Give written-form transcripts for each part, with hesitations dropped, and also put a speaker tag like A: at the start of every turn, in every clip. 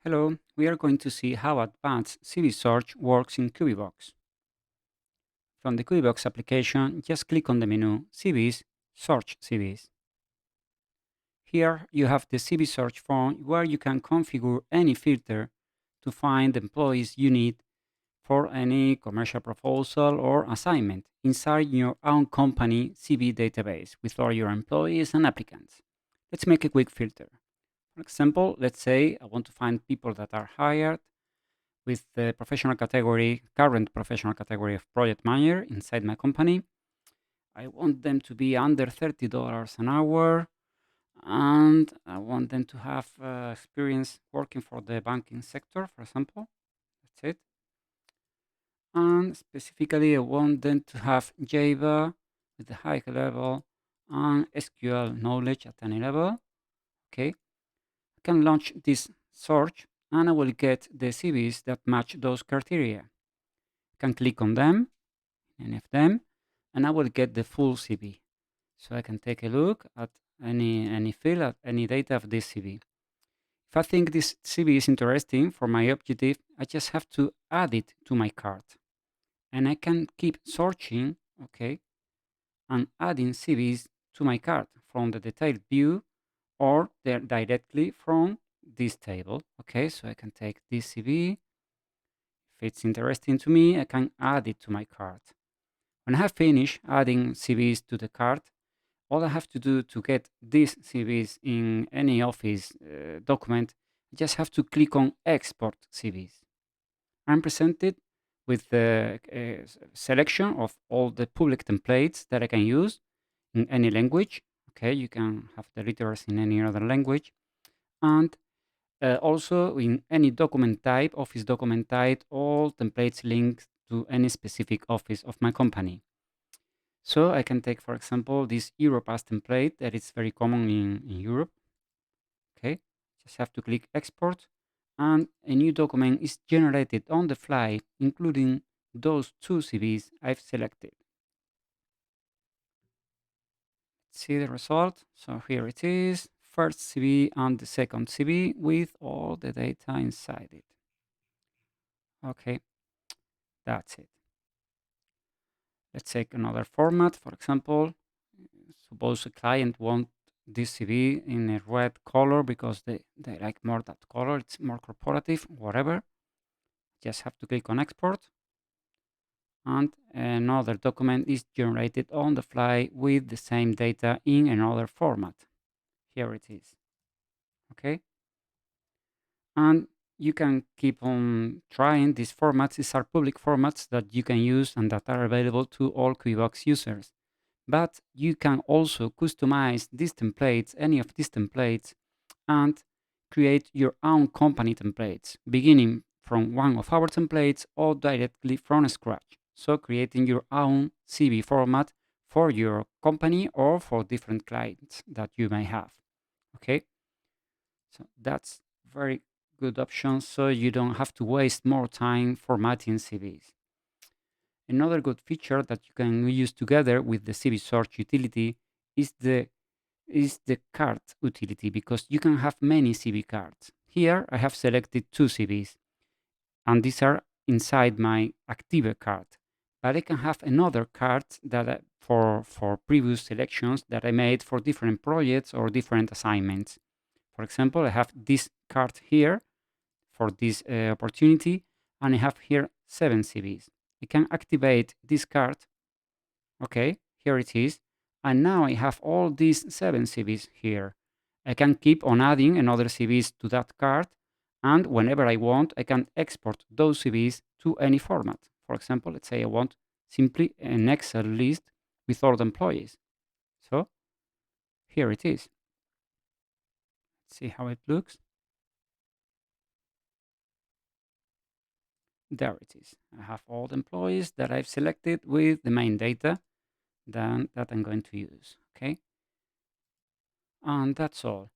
A: Hello, we are going to see how advanced CV search works in CuViBox. From the CuViBox application, just click on the menu CVs, Search CVs. Here you have the CV search form where you can configure any filter to find the employees you need for any commercial proposal or assignment inside your own company CV database with all your employees and applicants. Let's make a quick filter. For example, let's say I want to find people that are hired with the professional category, current professional category of project manager inside my company. I want them to be under $30 an hour, and I want them to have experience working for the banking sector, for example. That's it. And specifically, I want them to have Java with a high level and SQL knowledge at any level. Okay. I can launch this search and I will get the CVs that match those criteria. I can click on them, any of them, and I will get the full CV. So I can take a look at any field, at any data of this CV. If I think this CV is interesting for my objective, I just have to add it to my cart. And I can keep searching, okay, and adding CVs to my cart from the detailed view or directly from this table. Okay, so I can take this CV. If it's interesting to me, I can add it to my cart. When I have finished adding CVs to the cart, all I have to do to get these CVs in any Office document, I just have to click on Export CVs. I'm presented with the selection of all the public templates that I can use in any language. Okay, you can have the editors in any other language. And also in any document type, Office document type, all templates linked to any specific office of my company. So I can take, for example, this Europass template that is very common in Europe. Okay, just have to click export and a new document is generated on the fly, including those two CVs I've selected. See the result. So here it is, first CV and the second CV with all the data inside it. Okay, that's it. Let's take another format. For example, suppose a client wants this CV in a red color because they like more that color. It's more corporative, whatever. Just have to click on export. And another document is generated on the fly with the same data in another format. Here it is. Okay. And you can keep on trying these formats. These are public formats that you can use and that are available to all CuViBox users. But you can also customize these templates, any of these templates, and create your own company templates, beginning from one of our templates or directly from scratch. So creating your own CV format for your company or for different clients that you may have. Okay, so that's very good option, so you don't have to waste more time formatting CVs. Another good feature that you can use together with the CV search utility is the card utility, because you can have many CV cards. Here I have selected two CVs and these are inside my Active card. But I can have another card that for previous selections that I made for different projects or different assignments. For example, I have this card here for this opportunity, and I have here 7 CVs. I can activate this card. Okay, here it is. And now I have all these 7 CVs here. I can keep on adding another CVs to that card. And whenever I want, I can export those CVs to any format. For example, let's say I want simply an Excel list with all the employees. So here it is. Let's see how it looks. There it is. I have all the employees that I've selected with the main data that I'm going to use. Okay. And that's all.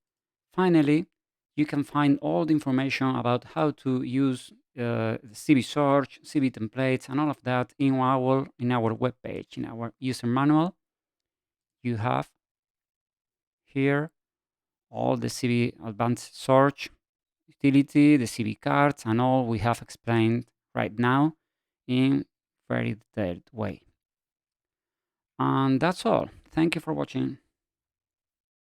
A: Finally, you can find all the information about how to use CV search, CV templates, and all of that in our web page, in our user manual. You have here all the CV advanced search. utility, the CV cards, and all we have explained right now in very detailed way. And that's all. Thank you for watching.